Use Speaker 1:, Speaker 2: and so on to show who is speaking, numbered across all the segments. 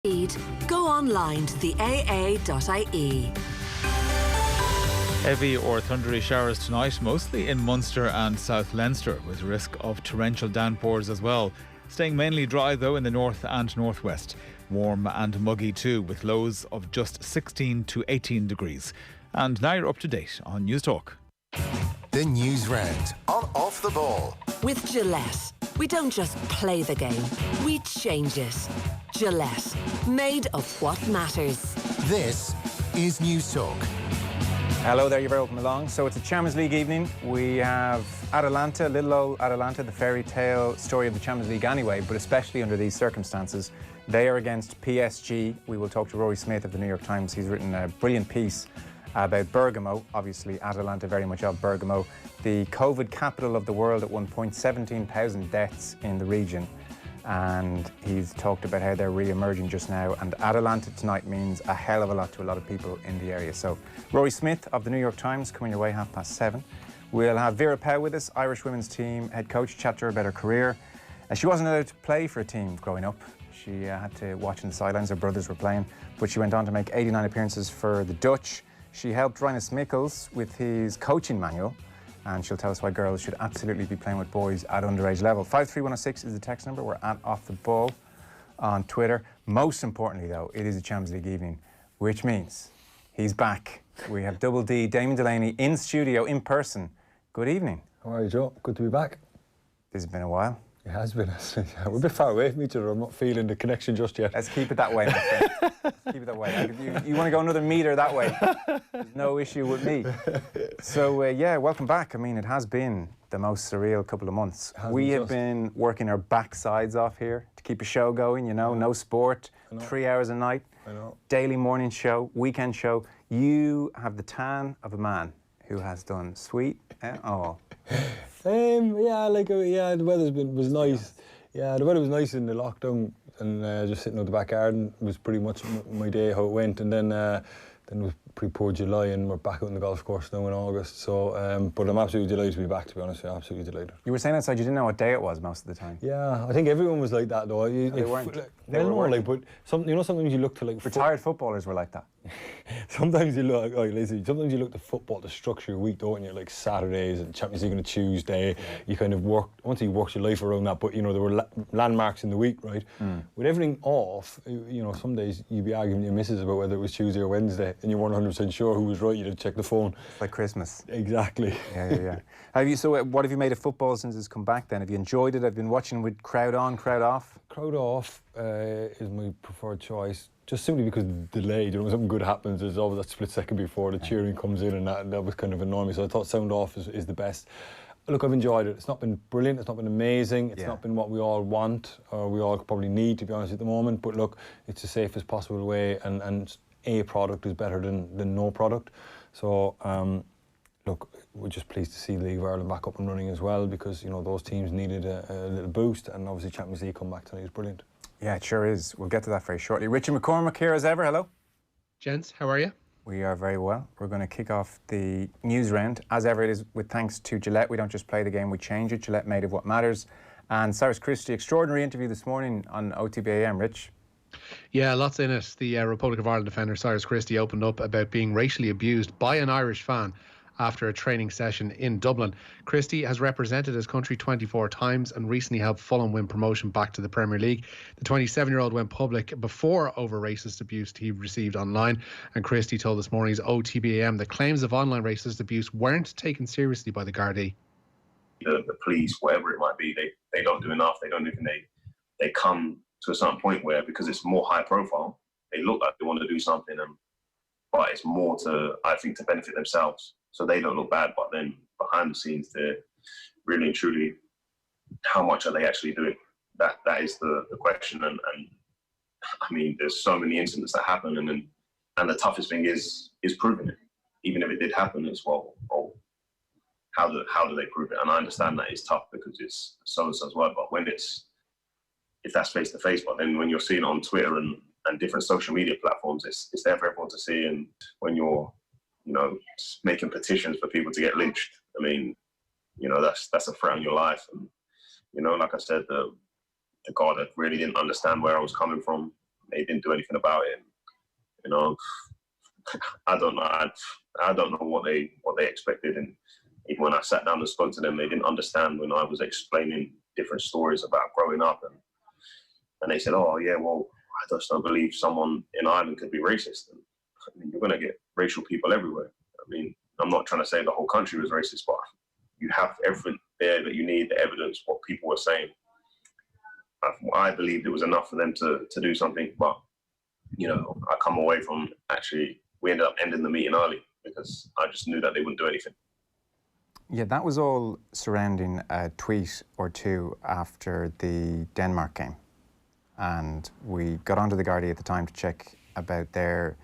Speaker 1: Go online to the aa.ie.
Speaker 2: Heavy or thundery showers tonight, mostly in Munster and South Leinster, with risk of torrential downpours as well. Staying mainly dry though in the north and northwest. Warm and muggy too, with lows of just 16 to 18 degrees. And now you're up to date on News Talk.
Speaker 3: The Newsround on Off the Ball.
Speaker 1: With Gillette, we don't just play the game, we change it. Gillette, made of what matters.
Speaker 3: This is News Talk.
Speaker 4: Hello there, you're very welcome along. So it's a Champions League evening. We have Atalanta, little old Atalanta, the fairy tale story of the Champions League anyway, but especially under these circumstances. They are against PSG. We will talk to Rory Smith of the New York Times. He's written a brilliant piece about Bergamo, obviously Atalanta very much of Bergamo. The COVID capital of the world at one point, 17,000 deaths in the region. And he's talked about how they're re-emerging just now, and Atalanta tonight means a hell of a lot to a lot of people in the area. So Rory Smith of the New York Times coming your way 7:30. We'll have Vera Pauw with us, Irish women's team head coach, chat to her about her career. She wasn't allowed to play for a team growing up. She had to watch on the sidelines, her brothers were playing, but she went on to make 89 appearances for the Dutch. She helped Rinus Michels with his coaching manual, and she'll tell us why girls should absolutely be playing with boys at underage level. 53106 is the text number. We're at Off the Ball on Twitter. Most importantly, though, it is a Champions League evening, which means he's back. We have Double D, Damien Delaney, in studio, in person. Good evening.
Speaker 5: How are you, Joe? Good to be back.
Speaker 4: This has been a while.
Speaker 5: It has been. We're a bit far away from each other. I'm not feeling the connection just yet.
Speaker 4: Let's keep it that way, my friend. Let's keep it that way. If you want to go another metre that way, there's no issue with me. So, yeah, welcome back. I mean, it has been the most surreal couple of months. We have been working our backsides off here to keep a show going, you know, no sport, 3 hours a night, daily morning show, weekend show. You have the tan of a man who has done sweet and all.
Speaker 5: The weather was nice. Yeah, the weather was nice in the lockdown, and just sitting out the back garden was pretty much my day how it went. And then it was pretty poor July, and we're back out on the golf course now in August. So, but I'm absolutely delighted to be back. To be honest, absolutely delighted.
Speaker 4: You were saying outside you didn't know what day it was most of the time.
Speaker 5: Yeah, I think everyone was like that though.
Speaker 4: They weren't.
Speaker 5: But sometimes you look to like
Speaker 4: retired footballers were like that.
Speaker 5: Sometimes you look to football to structure your week, don't you? Like Saturdays and Champions League on a Tuesday. You kind of once you work your life around that, but you know there were landmarks in the week, right? With everything off, you know, some days you'd be arguing with your missus about whether it was Tuesday or Wednesday, and you weren't 100% sure who was right. You'd have to check the phone.
Speaker 4: It's like Christmas.
Speaker 5: Exactly.
Speaker 4: Yeah. What have you made of football since it's come back then? Have you enjoyed it? Have you been watching with crowd on, crowd off?
Speaker 5: Crowd off is my preferred choice. Just simply because of the delay, you know, when something good happens, there's always that split second before the cheering comes in, and that was kind of annoying me. So I thought sound off is the best. Look, I've enjoyed it. It's not been brilliant, it's not been amazing, it's not been what we all want, or we all probably need, to be honest, at the moment. But look, it's the safest possible way, and a product is better than no product. So, look, we're just pleased to see the League of Ireland back up and running as well, because, you know, those teams needed a little boost, and obviously Champions League come back tonight is brilliant. Yeah,
Speaker 4: it sure is. We'll get to that very shortly. Richie McCormack here as ever. Hello.
Speaker 6: Gents, how are you?
Speaker 4: We are very well. We're going to kick off the news round. As ever, it is with thanks to Gillette. We don't just play the game, we change it. Gillette, made of what matters. And Cyrus Christie, extraordinary interview this morning on OTBAM. Rich?
Speaker 6: Yeah, lots in it. The Republic of Ireland defender Cyrus Christie opened up about being racially abused by an Irish fan after a training session in Dublin. Christie has represented his country 24 times and recently helped Fulham win promotion back to the Premier League. The 27-year-old went public before over racist abuse he received online, and Christie told this morning's OTBAM that claims of online racist abuse weren't taken seriously by the Gardaí.
Speaker 7: The police, whatever it might be, they don't do enough. They don't even, they come to a certain point where, because it's more high profile, they look like they want to do something, but it's more to, I think, to benefit themselves. So they don't look bad, but then behind the scenes, they're really and truly, how much are they actually doing? That is the question. And I mean, there's so many incidents that happen, and the toughest thing is proving it. Even if it did happen, it's how do they prove it? And I understand that it's tough because it's so-and-so's word, but if that's face to face, but then when you're seeing it on Twitter and different social media platforms, it's there for everyone to see. And when you're, you know, making petitions for people to get lynched, I mean, you know, that's a threat on your life. And, you know, like I said, the guy that really didn't understand where I was coming from, they didn't do anything about it. And, you know, I don't know. I don't know what they expected. And even when I sat down and spoke to them, they didn't understand when I was explaining different stories about growing up. And they said, "Oh yeah, well, I just don't believe someone in Ireland could be racist." And, I mean, you're going to get racial people everywhere. I mean, I'm not trying to say the whole country was racist, but you have everything there that you need, the evidence, what people were saying. I believed it was enough for them to do something, but, you know, I come away from we ended up ending the meeting early because I just knew that they wouldn't do anything.
Speaker 4: Yeah, that was all surrounding a tweet or two after the Denmark game. And we got onto the Gardaí at the time to check about their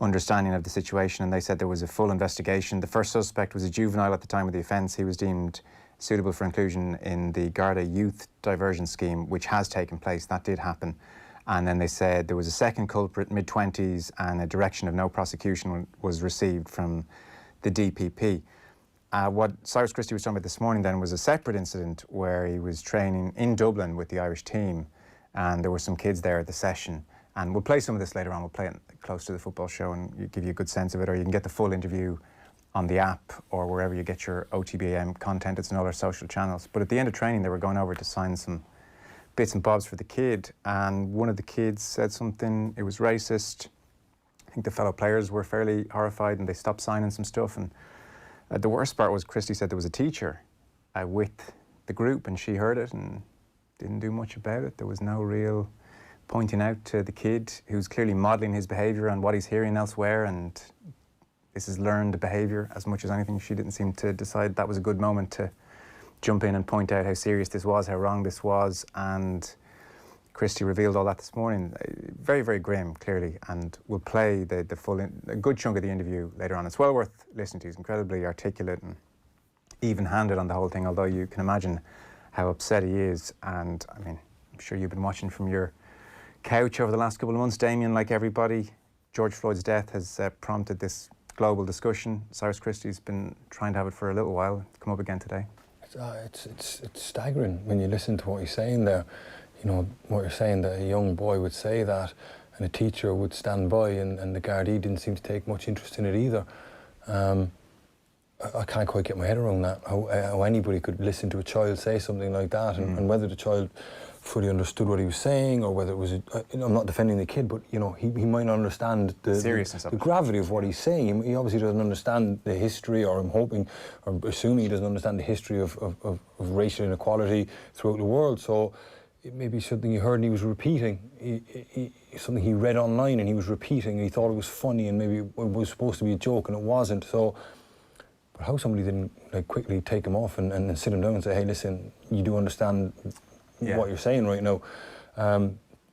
Speaker 4: understanding of the situation, and they said there was a full investigation. The first suspect was a juvenile at the time of the offence. He was deemed suitable for inclusion in the Garda Youth Diversion Scheme, which has taken place. That did happen. And then they said there was a second culprit, mid-20s, and a direction of no prosecution was received from the DPP. What Cyrus Christie was talking about this morning then was a separate incident where he was training in Dublin with the Irish team, and there were some kids there at the session. And we'll play some of this later on. We'll play it close to the football show and give you a good sense of it, or you can get the full interview on the app or wherever you get your OTBAM content. It's on all our social channels. But at the end of training, they were going over to sign some bits and bobs for the kid, and one of the kids said something, it was racist. I think the fellow players were fairly horrified and they stopped signing some stuff. And the worst part was Christie said there was a teacher with the group, and she heard it and didn't do much about it. There was no real pointing out to the kid who's clearly modelling his behaviour on what he's hearing elsewhere, and this is learned behaviour as much as anything. She didn't seem to decide that was a good moment to jump in and point out how serious this was, how wrong this was, and Christie revealed all that this morning. Very, very grim, clearly, and we'll play a good chunk of the interview later on. It's well worth listening to. He's incredibly articulate and even-handed on the whole thing, although you can imagine how upset he is. And I mean, I'm sure you've been watching from your couch over the last couple of months, Damien, like everybody. George Floyd's death has prompted this global discussion. Cyrus Christie's been trying to have it for a little while. It's come up again today.
Speaker 5: It's staggering when you listen to what he's saying there. You know, what you're saying, that a young boy would say that and a teacher would stand by, and the Gardaí didn't seem to take much interest in it either. I can't quite get my head around that, how anybody could listen to a child say something like that, and whether the child fully understood what he was saying, or whether it was, I'm not defending the kid, but, you know, he might not understand the seriousness of the gravity of what he's saying. He obviously doesn't understand the history, or I'm hoping, or assuming he doesn't understand the history of racial inequality throughout the world. So it may be something he heard and he was repeating, something he read online and he was repeating, and he thought it was funny, and maybe it was supposed to be a joke and it wasn't. So, but how somebody didn't quickly take him off and sit him down and say, hey, listen, you do understand what you're saying right now.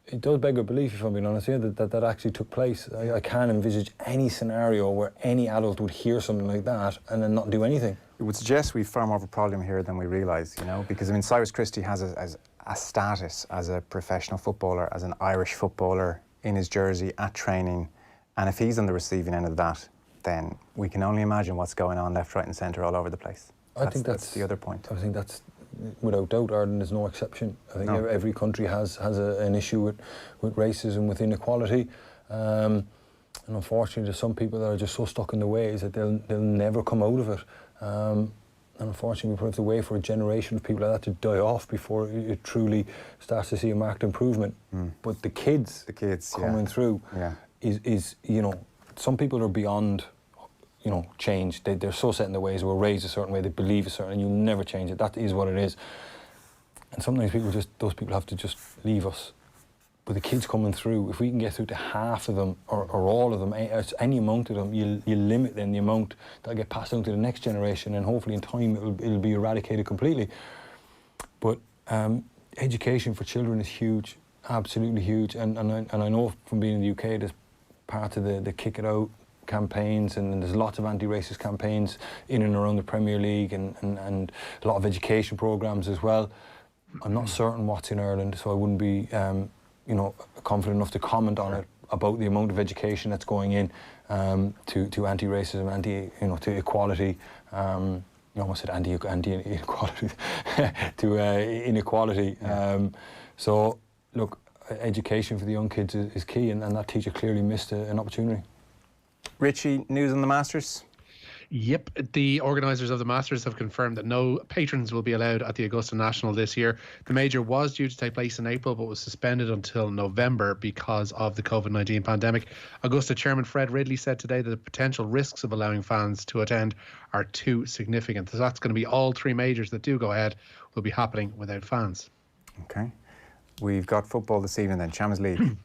Speaker 5: It does beg a belief, if I'm being honest here, that actually took place. I can't envisage any scenario where any adult would hear something like that and then not do anything.
Speaker 4: It would suggest we've far more of a problem here than we realise, you know, because I mean, Cyrus Christie has a status as a professional footballer, as an Irish footballer in his jersey at training, and if he's on the receiving end of that, then we can only imagine what's going on left, right and centre all over the place.
Speaker 5: I think that's the
Speaker 4: other point.
Speaker 5: I think that's, without doubt, Ireland is no exception. I think every country has an issue with racism, with inequality, and unfortunately there's some people that are just so stuck in the ways that they'll never come out of it. And unfortunately, we probably have to wait for a generation of people like that to die off before it truly starts to see a marked improvement. But the kids coming through is, you know, some people are beyond, you know, change. They're so set in their ways, they were raised a certain way, they believe a certain, and you'll never change it. That is what it is. And sometimes those people have to just leave us. But the kids coming through, if we can get through to half of them, or all of them, any amount of them, you limit then the amount that'll get passed on to the next generation, and hopefully in time it'll be eradicated completely. But education for children is huge, absolutely huge. And I know from being in the UK, there's part of the Kick It Out campaigns, and there's lots of anti-racist campaigns in and around the Premier League, and a lot of education programmes as well. I'm not certain what's in Ireland, so I wouldn't be you know, confident enough to comment on it, about the amount of education that's going in to anti-racism, to equality. You almost said anti-inequality to inequality. So look, education for the young kids is key, and that teacher clearly missed an opportunity.
Speaker 4: Richie, news on the Masters?
Speaker 6: Yep, the organisers of the Masters have confirmed that no patrons will be allowed at the Augusta National this year. The major was due to take place in April, but was suspended until November because of the COVID-19 pandemic. Augusta Chairman Fred Ridley said today that the potential risks of allowing fans to attend are too significant. So that's going to be all three majors that do go ahead will be happening without fans.
Speaker 4: Okay. We've got football this evening then, Champions League.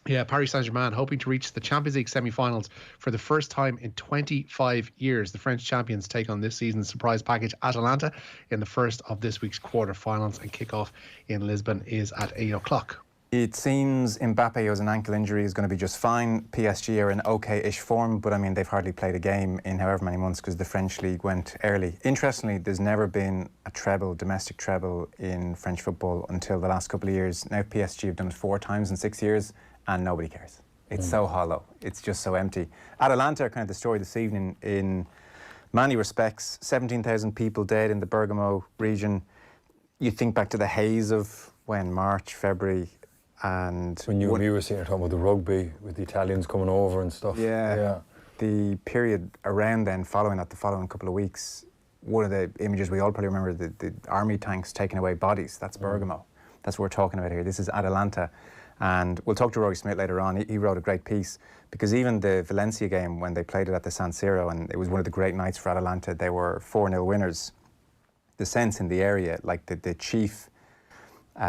Speaker 6: Yeah, Paris Saint-Germain hoping to reach the Champions League semi-finals for the first time in 25 years. The French champions take on this season's surprise package Atalanta in the first of this week's quarter-finals, and kick-off in Lisbon is at 8 o'clock.
Speaker 4: It seems Mbappe has an ankle injury, is going to be just fine. PSG are in okay-ish form, but I mean, they've hardly played a game in however many months because the French league went early. Interestingly, there's never been a treble, domestic treble in French football until the last couple of years. Now PSG have done it 4 times in 6 years. And nobody cares. It's so hollow. It's just so empty. Atalanta are kind of the story this evening in many respects. 17,000 people dead in the Bergamo region. You think back to the haze of when, March, February, and...
Speaker 5: When you and me were sitting here talking about the rugby, with the Italians coming over and stuff.
Speaker 4: Yeah. The period around then, following that, the following couple of weeks, one of the images we all probably remember, the army tanks taking away bodies. That's Bergamo. That's what we're talking about here. This is Atalanta. And we'll talk to Rory Smith later on. He wrote a great piece, because even the Valencia game, when they played it at the San Siro, and it was one of the great nights for Atalanta, they were 4-0 winners. The sense in the area, like the chief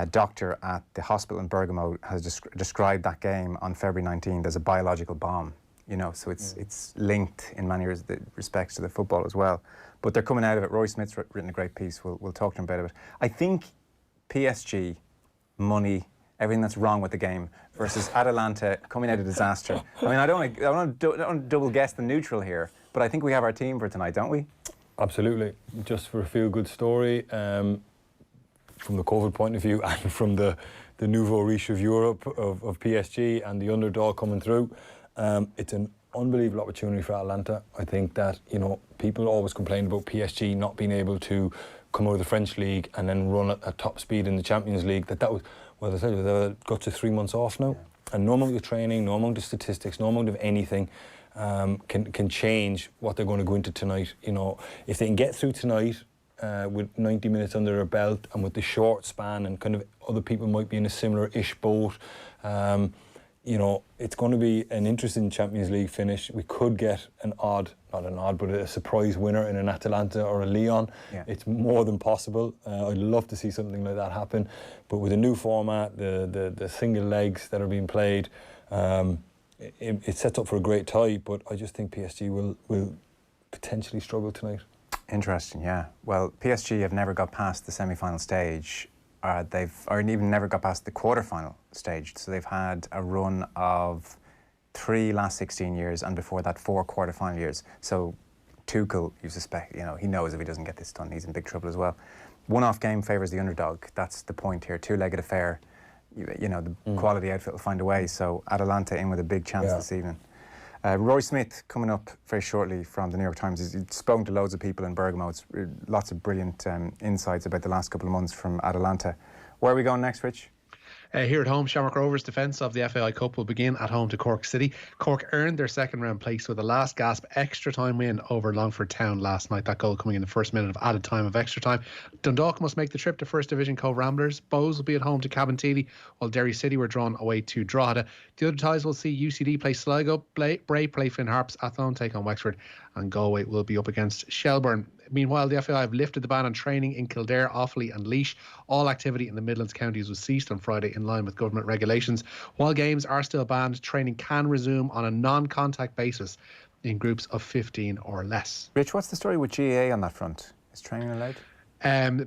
Speaker 4: doctor at the hospital in Bergamo has described that game on February 19th as a biological bomb. You know, so it's linked in many respects to the football as well. But they're coming out of it. Rory Smith's written a great piece. We'll talk to him about it. I think PSG, money, everything that's wrong with the game, versus Atalanta coming out of disaster. I mean, I don't want to double guess the neutral here, but I think we have our team for tonight, don't we?
Speaker 5: Absolutely. Just for a feel-good story, from the COVID point of view and from the nouveau riche of Europe, of PSG and the underdog coming through, it's an unbelievable opportunity for Atalanta. I think that, you know, people always complain about PSG not being able to come out of the French league and then run at top speed in the Champions League. That was, well, I tell you, they've got to 3 months off now, and no amount of training, no amount of statistics, no amount of anything can change what they're going to go into tonight. You know, if they can get through tonight with 90 minutes under their belt, and with the short span, and kind of other people might be in a similar-ish boat, you know, it's going to be an interesting Champions League finish. We could get not an odd, but a surprise winner in an Atalanta or a Lyon. Yeah. It's more than possible. I'd love to see something like that happen. But with a new format, the single legs that are being played, it sets up for a great tie. But I just think PSG will potentially struggle tonight.
Speaker 4: Interesting, yeah. Well, PSG have never got past the semi-final stage. Or even never got past the quarter-final stage. So they've had a run of 3 last 16 years, and before that 4 quarter-final years. So Tuchel, you suspect, you know, he knows if he doesn't get this done, he's in big trouble as well. One-off game favours the underdog. That's the point here. Two-legged affair. You know, the quality outfit will find a way. So Atalanta in with a big chance this evening. Roy Smith coming up very shortly from the New York Times. He's spoken to loads of people in Bergamo. It's lots of brilliant insights about the last couple of months from Atalanta. Where are we going next, Rich?
Speaker 6: Here at home, Shamrock Rovers' defence of the FAI Cup will begin at home to Cork City. Cork earned their second round place with a last gasp extra time win over Longford Town last night. That goal coming in the first minute of added time of extra time. Dundalk must make the trip to First Division Cove Ramblers. Bows will be at home to Cabinteely, while Derry City were drawn away to Drogheda. The other ties will see UCD play Sligo, Bray play Flynn Harps, Athlone take on Wexford, and Galway will be up against Shelbourne. Meanwhile, the FAI have lifted the ban on training in Kildare, Offaly and Laois. All activity in the Midlands counties was ceased on Friday in line with government regulations. While games are still banned, training can resume on a non-contact basis in groups of 15 or less.
Speaker 4: Rich, what's the story with GAA on that front? Is training allowed?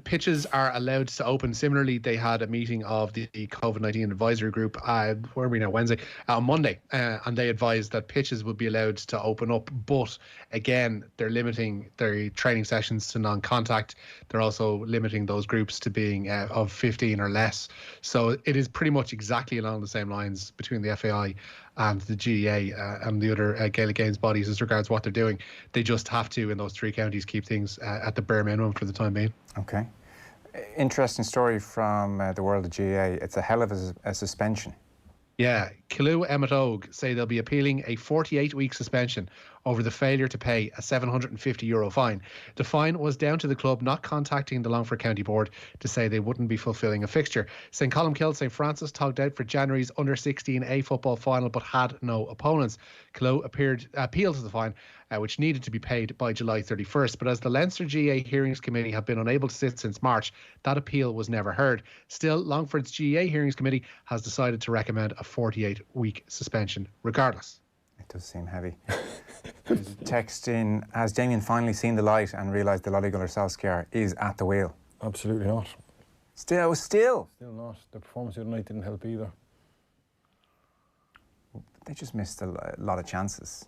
Speaker 6: Pitches are allowed to open. Similarly, they had a meeting of the COVID-19 advisory group, where are we now, Wednesday, on Monday, and they advised that pitches would be allowed to open up, but again, they're limiting their training sessions to non-contact. They're also limiting those groups to being of 15 or less. So it is pretty much exactly along the same lines between the FAI and the GEA and the other Gaelic Games bodies as regards what they're doing. They just have to, in those 3 counties, keep things at the bare minimum for the time being.
Speaker 4: Okay. Interesting story from the world of GA. It's a hell of a suspension.
Speaker 6: Yeah, Killu Emmett Og say they'll be appealing a 48-week suspension over the failure to pay a €750 fine. The fine was down to the club not contacting the Longford County Board to say they wouldn't be fulfilling a fixture. St Columcille St Francis togged out for January's under-16A football final but had no opponents. Killu appealed to the fine, which needed to be paid by July 31st. But as the Leinster GA Hearings Committee have been unable to sit since March, that appeal was never heard. Still, Longford's GA Hearings Committee has decided to recommend a 48-week suspension regardless.
Speaker 4: It does seem heavy. Text in, has Damien finally seen the light and realised the Lollyguller Solskjaer is at the wheel?
Speaker 5: Absolutely not.
Speaker 4: Still?
Speaker 5: Still not. The performance the other night didn't help either.
Speaker 4: They just missed a lot of chances.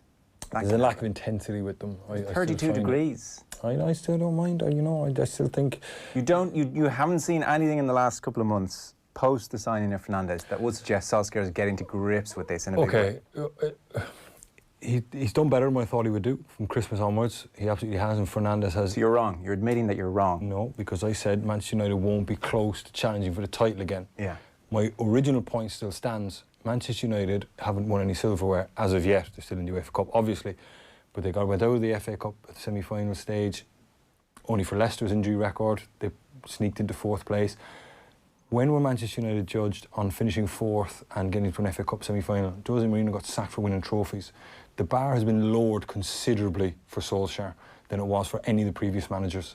Speaker 5: There's a lack of intensity with them.
Speaker 4: 32 degrees.
Speaker 5: I still don't mind. I still think...
Speaker 4: You haven't seen anything in the last couple of months post the signing of Fernandez that would suggest Solskjaer is getting to grips with this in a big way.
Speaker 5: He's done better than I thought he would do from Christmas onwards. He absolutely has, and Fernandez has...
Speaker 4: So you're wrong. You're admitting that you're wrong.
Speaker 5: No, because I said Manchester United won't be close to challenging for the title again.
Speaker 4: Yeah.
Speaker 5: My original point still stands. Manchester United haven't won any silverware as of yet. They're still in the UEFA Cup, obviously. But they went out of the FA Cup at the semi-final stage, only for Leicester's injury record. They sneaked into 4th place. When were Manchester United judged on finishing 4th and getting to an FA Cup semi-final? Jose Mourinho got sacked for winning trophies. The bar has been lowered considerably for Solskjaer than it was for any of the previous managers.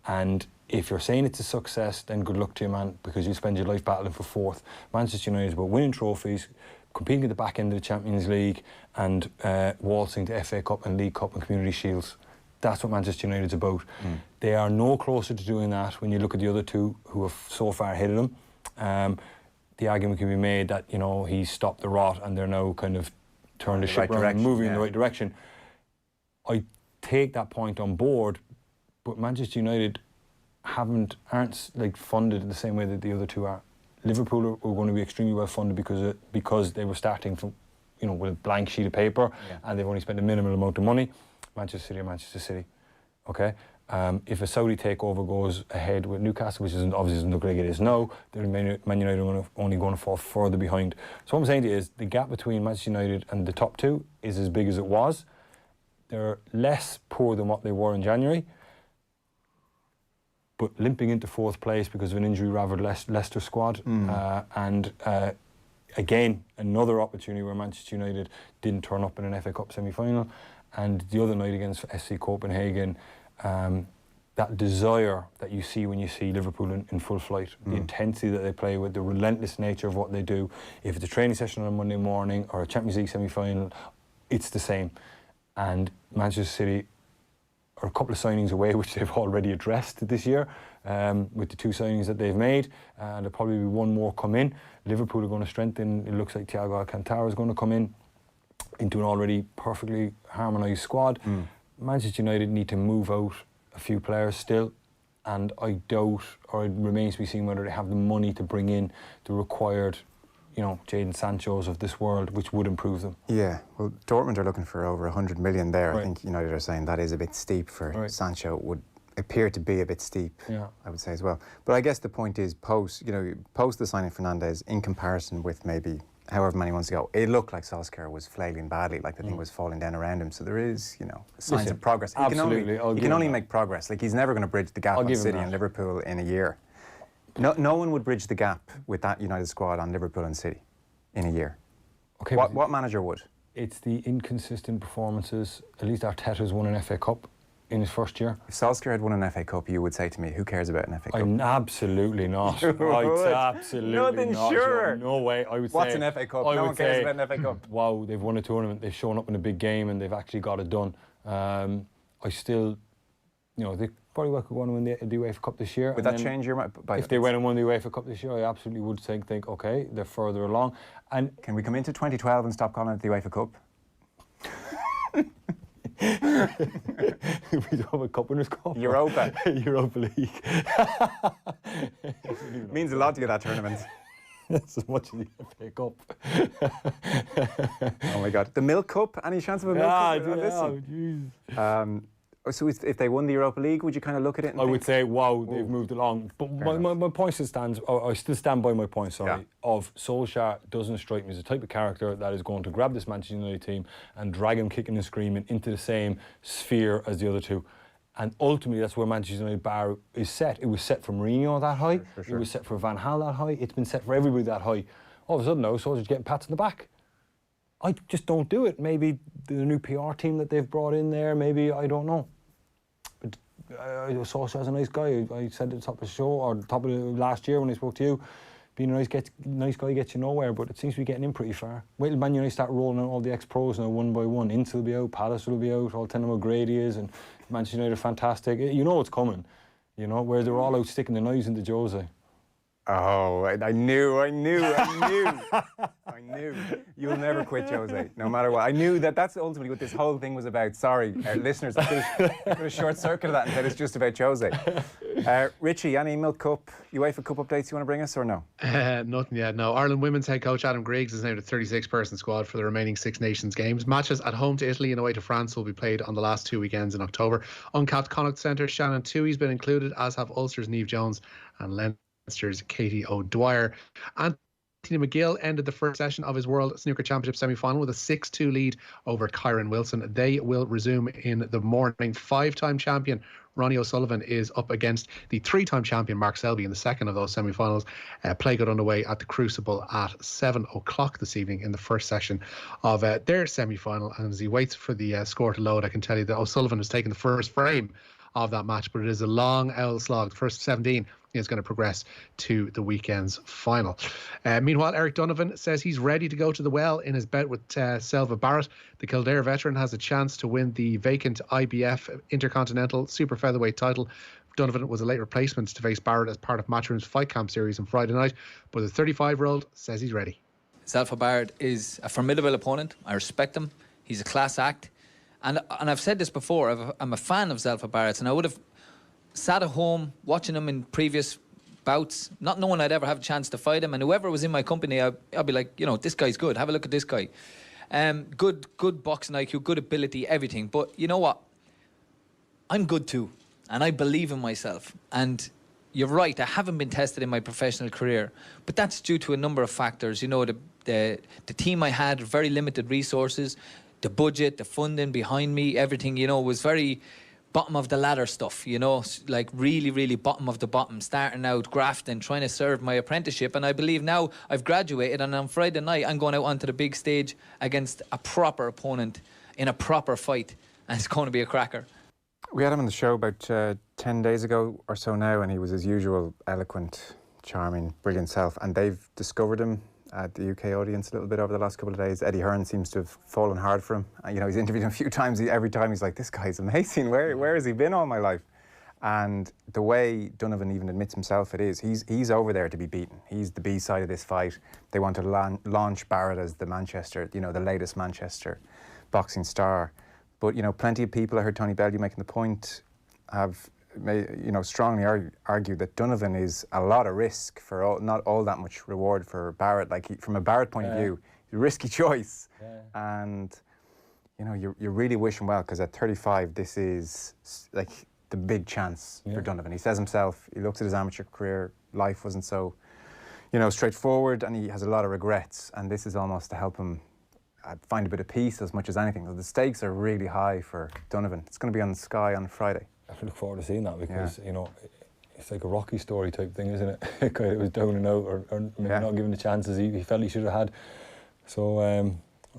Speaker 5: And if you're saying it's a success, then good luck to you, man, because you spend your life battling for 4th. Manchester United is about winning trophies, competing at the back end of the Champions League, and waltzing to FA Cup and League Cup and Community Shields. That's what Manchester United's about. They are no closer to doing that when you look at the other two who have so far ahead of them. The argument can be made that, he's stopped the rot and they're now kind of turned the ship around and moving in the right direction. I take that point on board, but Manchester United aren't funded in the same way that the other two are. Liverpool are going to be extremely well funded because they were starting from, with a blank sheet of paper, and they've only spent a minimal amount of money. Manchester City are Manchester City. Okay. If a Saudi takeover goes ahead with Newcastle, which obviously doesn't look like it is now, then Man United are only going to fall further behind. So what I'm saying to you is the gap between Manchester United and the top two is as big as it was. They're less poor than what they were in January, but limping into 4th place because of an injury-ravaged Leicester squad. Again, another opportunity where Manchester United didn't turn up in an FA Cup semi-final. And the other night against SC Copenhagen, that desire that you see when you see Liverpool in full flight, the intensity that they play with, the relentless nature of what they do. If it's a training session on a Monday morning or a Champions League semi-final, it's the same. And Manchester City are a couple of signings away, which they've already addressed this year, with the 2 signings that they've made. There'll probably be 1 more come in. Liverpool are going to strengthen. It looks like Thiago Alcantara is going to come in into an already perfectly harmonised squad. Manchester United need to move out a few players still, and I doubt, or it remains to be seen whether they have the money to bring in the required, Jadon Sancho's of this world, which would improve them. Yeah, well, Dortmund are looking for over 100 million there. Right. I think United are saying that is a bit steep for Sancho. It would appear to be a bit steep, I would say as well. But I guess the point is post the signing of Fernandez, in comparison with maybe however many months ago, it looked like Solskjaer was flailing badly, like the thing was falling down around him. So there is, signs of progress. Absolutely. He can only make progress. Like, he's never going to bridge the gap on City and Liverpool in a year. No one would bridge the gap with that United squad on Liverpool and City in a year. Okay. What manager would? It's the inconsistent performances. At least Arteta's won an FA Cup in his first year. If Solskjaer had won an FA Cup, you would say to me, who cares about an FA Cup? Absolutely not. Absolutely Nothing not. Sure. No way. I would say... What's an FA Cup? No one cares about an FA Cup. Wow, they've won a tournament, they've shown up in a big game, and they've actually got it done. I still... they probably well could go on and win the UEFA Cup this year. Would that change your mind? If they went and won the UEFA Cup this year, I absolutely would think, okay, they're further along. And can we come into 2012 and stop calling it the UEFA Cup? We don't have a Cup Winners' Cup. Europa. Europa League. Means a lot to you, that tournament. That's as much as the FA Cup. Oh my God. The Milk Cup? Any chance of a Milk Cup? Jeez.
Speaker 4: So if they won the Europa League, would you kind of look at it and
Speaker 5: I
Speaker 4: think,
Speaker 5: would say, wow, they've moved along. But my point still stands, I still stand by my point, sorry, of Solskjaer doesn't strike me as the type of character that is going to grab this Manchester United team and drag him kicking and screaming into the same sphere as the other two. And ultimately, that's where Manchester United bar is set. It was set for Mourinho that high. It was set for Van Gaal that high. It's been set for everybody that high. All of a sudden, now, Solskjaer's getting pats on the back. I just don't do it. Maybe the new PR team that they've brought in there, maybe, I don't know. But Solskjaer's a nice guy. I said at the top of the show, or the top of the last year when I spoke to you, being a nice guy gets you nowhere, but it seems to be getting in pretty far. Wait till Man United start rolling out all the ex-pros now one by one. Ince will be out, Palace will be out, all 10 of them O'Grady is, and Manchester United are fantastic. You know what's coming, you know, where they're all out sticking the knives into Jose.
Speaker 4: Oh, I knew. I knew. You'll never quit, Jose, no matter what. I knew that's ultimately what this whole thing was about. Sorry, listeners, I could have short-circuited that and said it's just about Jose. Richie, any Milk Cup, UEFA Cup updates you want to bring us, or no?
Speaker 6: Nothing yet, no. Ireland women's head coach Adam Griggs is named a 36-person squad for the remaining Six Nations games. Matches at home to Italy and away to France will be played on the last 2 weekends in October. Uncapped Connacht centre Shannon Tuohy's been included, as have Ulster's Niamh Jones and Leinster's Katie O'Dwyer. Anthony McGill ended the first session of his World Snooker Championship semi-final with a 6-2 lead over Kyron Wilson. They will resume in the morning. 5-time champion Ronnie O'Sullivan is up against the 3-time champion Mark Selby in the second of those semi-finals. Play got underway at the Crucible at 7 o'clock this evening in the first session of their semi-final. And as he waits for the score to load, I can tell you that O'Sullivan has taken the first frame of that match, but it is a long owl slog. The first 17 is going to progress to the weekend's final. Meanwhile, Eric Donovan says he's ready to go to the well in his bout with Selva Barrett. The Kildare veteran has a chance to win the vacant IBF Intercontinental Super Featherweight title. Donovan was a late replacement to face Barrett as part of Matchroom's Fight Camp series on Friday night, but the 35-year-old says he's ready.
Speaker 8: Selva Barrett is a formidable opponent. I respect him. He's a class act. And I've said this before, I'm a fan of Zelfa Barrett's, and I would have sat at home watching him in previous bouts, not knowing I'd ever have a chance to fight him, and whoever was in my company, I'd be like, you know, this guy's good, have a look at this guy. Good boxing IQ, good ability, everything. But you know what? I'm good too, and I believe in myself. And you're right, I haven't been tested in my professional career, but that's due to a number of factors. You know, the team I had, very limited resources. The budget, the funding behind me, everything, you know, was very bottom of the ladder stuff, you know, like really, really bottom of the bottom, starting out, grafting, trying to serve my apprenticeship. And I believe now I've graduated, and on Friday night I'm going out onto the big stage against a proper opponent in a proper fight, and it's going to be a cracker.
Speaker 4: We had him on the show about 10 days ago or so now, and he was his usual eloquent, charming, brilliant self, and they've discovered him at the UK audience a little bit over the last couple of days. Eddie Hearn seems to have fallen hard for him. You know, he's interviewed him a few times. Every time he's like, this guy's amazing. Where has he been all my life? And the way Donovan even admits himself it is, he's over there to be beaten. He's the B side of this fight. They want to launch Barrett as the Manchester, you know, the latest Manchester boxing star. But, you know, plenty of people, I heard Tony Bellew making the point, have strongly argued that Donovan is a lot of risk for not all that much reward for Barrett. Like, from a Barrett point of view, a risky choice. And, you know, you're really wishing well, because at 35, this is like the big chance for Donovan. He says himself, he looks at his amateur career, life wasn't so, you know, straightforward, and he has a lot of regrets, and this is almost to help him find a bit of peace as much as anything. So the stakes are really high for Donovan. It's going to be on the Sky on Friday.
Speaker 5: I look forward to seeing that, because you know, it's like a Rocky story type thing, isn't it? It was down and out, or maybe not given the chances he felt he should have had. So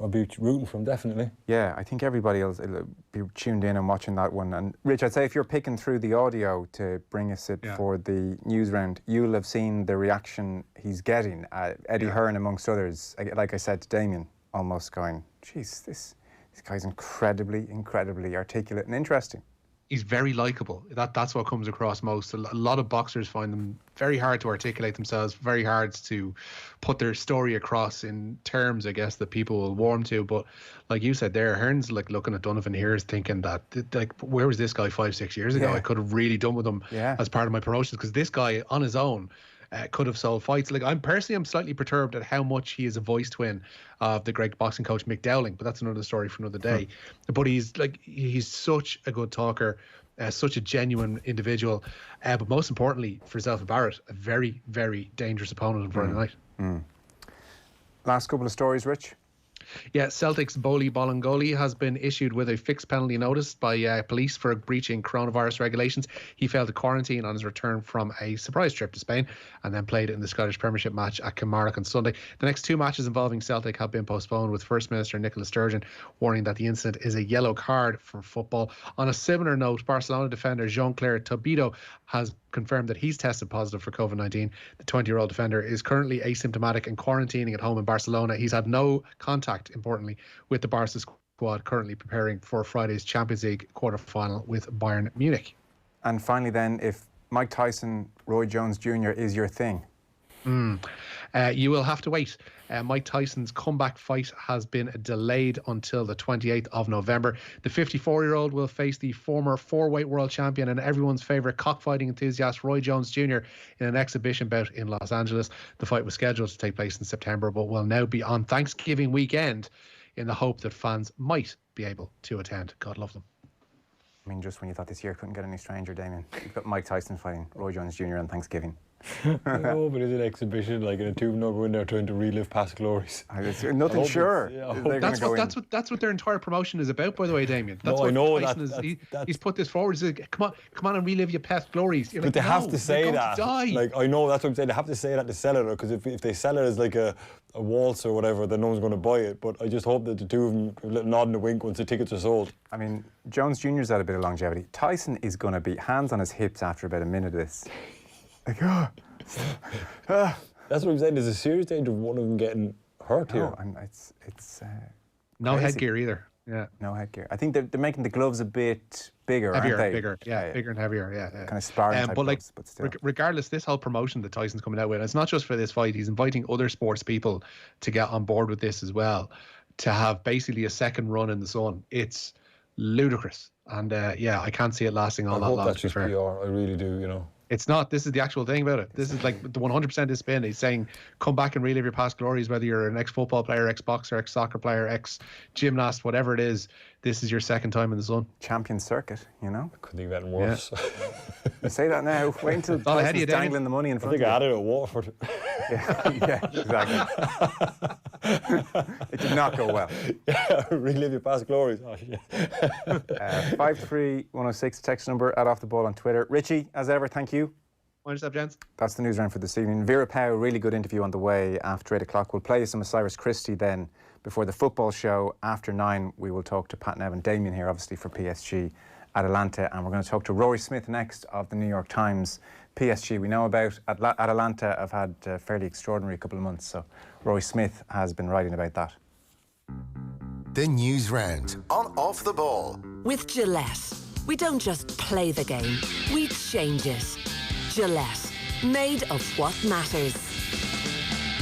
Speaker 5: I'll be rooting for him, definitely. Yeah, I think everybody else will be tuned in and watching that one. And Rich, I'd say if you're picking through the audio to bring us it for the news round, you'll have seen the reaction he's getting. Eddie Hearn, amongst others, like I said to Damien, almost going, geez, this guy's incredibly articulate and interesting.
Speaker 6: He's very likeable. That's what comes across most. A lot of boxers find them very hard to articulate themselves, very hard to put their story across in terms, I guess, that people will warm to. But like you said there, Hearn's like looking at Donovan here is thinking that, like, where was this guy 5-6 years ago? I could have really done with him as part of my promotions, because this guy on his own could have sold fights. Like I'm slightly perturbed at how much he is a voice twin of the great boxing coach Mick Dowling, but that's another story for another day. But he's such a good talker, such a genuine individual, but most importantly for Zelfa Barrett, a very, very dangerous opponent on Friday night.
Speaker 4: Last couple of stories, Rich.
Speaker 6: Yeah, Celtic's Boli Bolingoli has been issued with a fixed penalty notice by police for breaching coronavirus regulations. He failed to quarantine on his return from a surprise trip to Spain and then played in the Scottish Premiership match at Kilmarnock on Sunday. The next two matches involving Celtic have been postponed, with First Minister Nicola Sturgeon warning that the incident is a yellow card for football. On a similar note, Barcelona defender Jean-Claire Todibo has confirmed that he's tested positive for COVID-19. The 20-year-old defender is currently asymptomatic and quarantining at home in Barcelona. He's had no contact, importantly, with the Barca squad currently preparing for Friday's Champions League quarter-final with Bayern Munich.
Speaker 4: And finally then, if Mike Tyson, Roy Jones Jr. is your thing,
Speaker 6: you will have to wait. Mike Tyson's comeback fight has been delayed until the 28th of November. The 54-year-old will face the former four-weight world champion and everyone's favourite cockfighting enthusiast Roy Jones Jr. in an exhibition bout in Los Angeles. The fight was scheduled to take place in September, but will now be on Thanksgiving weekend in the hope that fans might be able to attend. God love them.
Speaker 4: I mean, just when you thought this year couldn't get any stranger, Damien, you've got Mike Tyson fighting Roy Jones Jr. on Thanksgiving.
Speaker 5: No, but it's an exhibition, like in a tube number when they're trying to relive past glories.
Speaker 4: Nothing sure.
Speaker 6: That's what their entire promotion is about, by the way, Damien. That's
Speaker 5: I know
Speaker 6: he's put this forward. He's like, come on and relive your past glories.
Speaker 5: But they have to say that. Like, I know, that's what I'm saying. They have to say that to sell it, because if they sell it as like a waltz or whatever, then no one's going to buy it. But I just hope that the two of them a little nod and a wink once the tickets are sold.
Speaker 4: I mean, Jones Jr.'s had a bit of longevity. Tyson is going to be hands on his hips after about a minute of this. Like,
Speaker 5: That's what I'm saying. There's a serious danger of one of them getting hurt here.
Speaker 4: And it's
Speaker 6: no
Speaker 4: crazy.
Speaker 6: headgear either. Yeah,
Speaker 4: no headgear. I think they're making the gloves a bit bigger,
Speaker 6: heavier,
Speaker 4: aren't they?
Speaker 6: bigger, yeah, bigger and heavier, yeah.
Speaker 4: Kind of sparring type
Speaker 6: but like,
Speaker 4: gloves, but still.
Speaker 6: Regardless, this whole promotion that Tyson's coming out with, it's not just for this fight. He's inviting other sports people to get on board with this as well, to have basically a second run in the sun. It's ludicrous, and I can't see it lasting all that long.
Speaker 5: I hope that's just PR. I really do, you know.
Speaker 6: It's not. This is the actual thing about it. This is like the 100% is spin. He's saying, come back and relive your past glories, whether you're an ex-football player, ex-boxer, ex-soccer player, ex-gymnast, whatever it is. This is your second time in the sun.
Speaker 4: Champion circuit, you know?
Speaker 5: Couldn't even get worse.
Speaker 4: Yeah. You say that now. Wait until Tyson's dangling the money in front of you.
Speaker 5: I think I had it at Waterford.
Speaker 4: yeah, exactly. It did not go well.
Speaker 5: Yeah, relive your past glories. Oh, shit.
Speaker 4: 53106, text number, @Off the Ball on Twitter. Richie, as ever, thank you.
Speaker 6: What's up, gents?
Speaker 4: That's the news round for this evening. Vera Pauw, really good interview on the way after 8 o'clock. We'll play some of Cyrus Christie then before the football show. After 9, we will talk to Pat Nevin, Damien here, obviously, for PSG, Atalanta. And we're going to talk to Rory Smith next of the New York Times. PSG, we know about. Atalanta have had a fairly extraordinary couple of months, so Rory Smith has been writing about that.
Speaker 3: The news round on Off the Ball.
Speaker 1: With Gillette, we don't just play the game, we change it. Gillette, made of what matters.